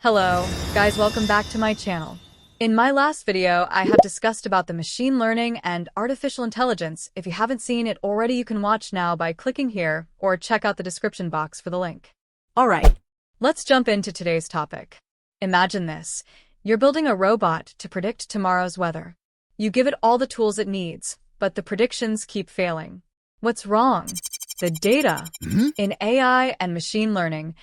Hello, guys, welcome back to my channel. In my last video, I have discussed about the machine learning and artificial intelligence. If you haven't seen it already, you can watch now by clicking here or check out the description box for the link. All right, let's jump into today's topic. Imagine this. You're building a robot to predict tomorrow's weather. You give it all the tools it needs, but the predictions keep failing. What's wrong? The data. In AI and machine learning,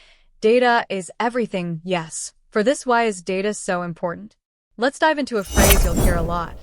data is everything, yes. For this, why is data so important? Let's dive into a phrase you'll hear a lot.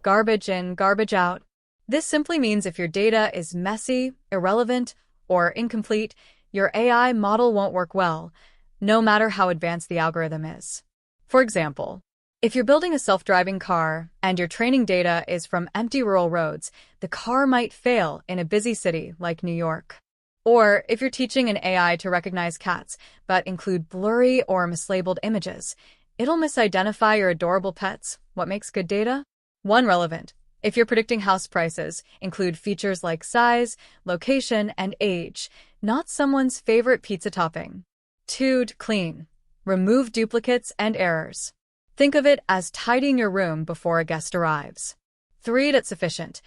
Garbage in, garbage out. This simply means if your data is messy, irrelevant, or incomplete, your AI model won't work well, no matter how advanced the algorithm is. For example, if you're building a self-driving car and your training data is from empty rural roads, the car might fail in a busy city like New York. Or if you're teaching an AI to recognize cats, but include blurry or mislabeled images, it'll misidentify your adorable pets. What makes good data? 1. Relevant. If you're predicting house prices, include features like size, location, and age, not someone's favorite pizza topping. 2. Clean. Remove duplicates and errors. Think of it as tidying your room before a guest arrives. 3. Sufficient.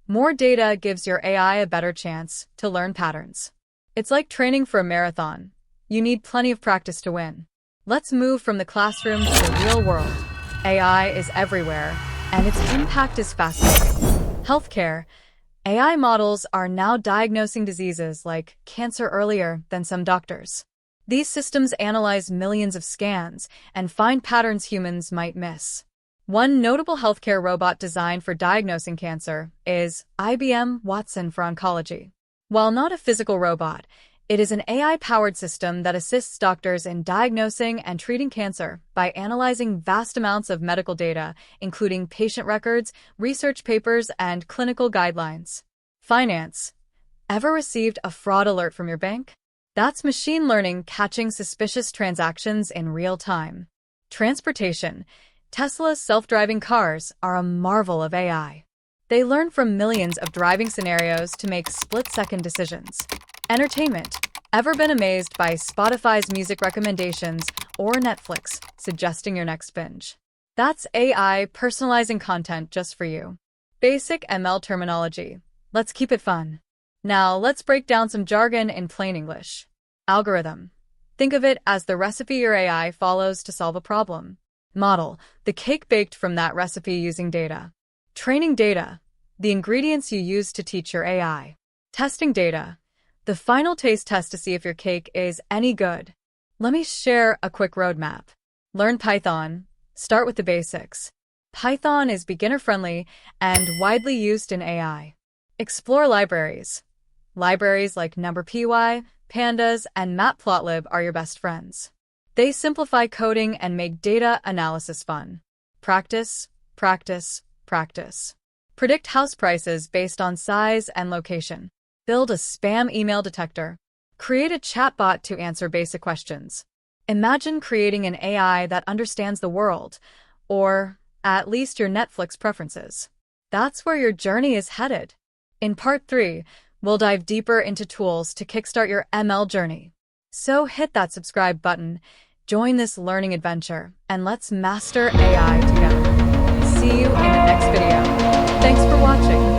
More data gives your AI a better chance to learn patterns. It's like training for a marathon. You need plenty of practice to win. Let's move from the classroom to the real world. AI is everywhere, and its impact is fascinating. Healthcare. AI models are now diagnosing diseases like cancer earlier than some doctors. These systems analyze millions of scans and find patterns humans might miss. One notable healthcare robot designed for diagnosing cancer is IBM Watson for oncology. While not a physical robot, it is an AI-powered system that assists doctors in diagnosing and treating cancer by analyzing vast amounts of medical data, including patient records, research papers, and clinical guidelines. Finance. Ever received a fraud alert from your bank? That's machine learning catching suspicious transactions in real time. Transportation. Tesla's self-driving cars are a marvel of AI. They learn from millions of driving scenarios to make split-second decisions. Entertainment. Ever been amazed by Spotify's music recommendations or Netflix suggesting your next binge? That's AI personalizing content just for you. Basic ML terminology. Let's keep it fun. Now, let's break down some jargon in plain English. Algorithm. Think of it as the recipe your AI follows to solve a problem. Model. The cake baked from that recipe using data. Training data. The ingredients you use to teach your AI. Testing data. The final taste test to see if your cake is any good. Let me share a quick roadmap. Learn Python. Start with the basics. Python is beginner-friendly and widely used in AI. Explore libraries. Libraries like NumPy, Pandas, and Matplotlib are your best friends. They simplify coding and make data analysis fun. Practice, practice, practice. Predict house prices based on size and location. Build a spam email detector. Create a chatbot to answer basic questions. Imagine creating an AI that understands the world, or at least your Netflix preferences. That's where your journey is headed. In Part 3, we'll dive deeper into tools to kickstart your ML journey. So hit that subscribe button, join this learning adventure, and let's master AI together. See you in the next video. Thanks for watching.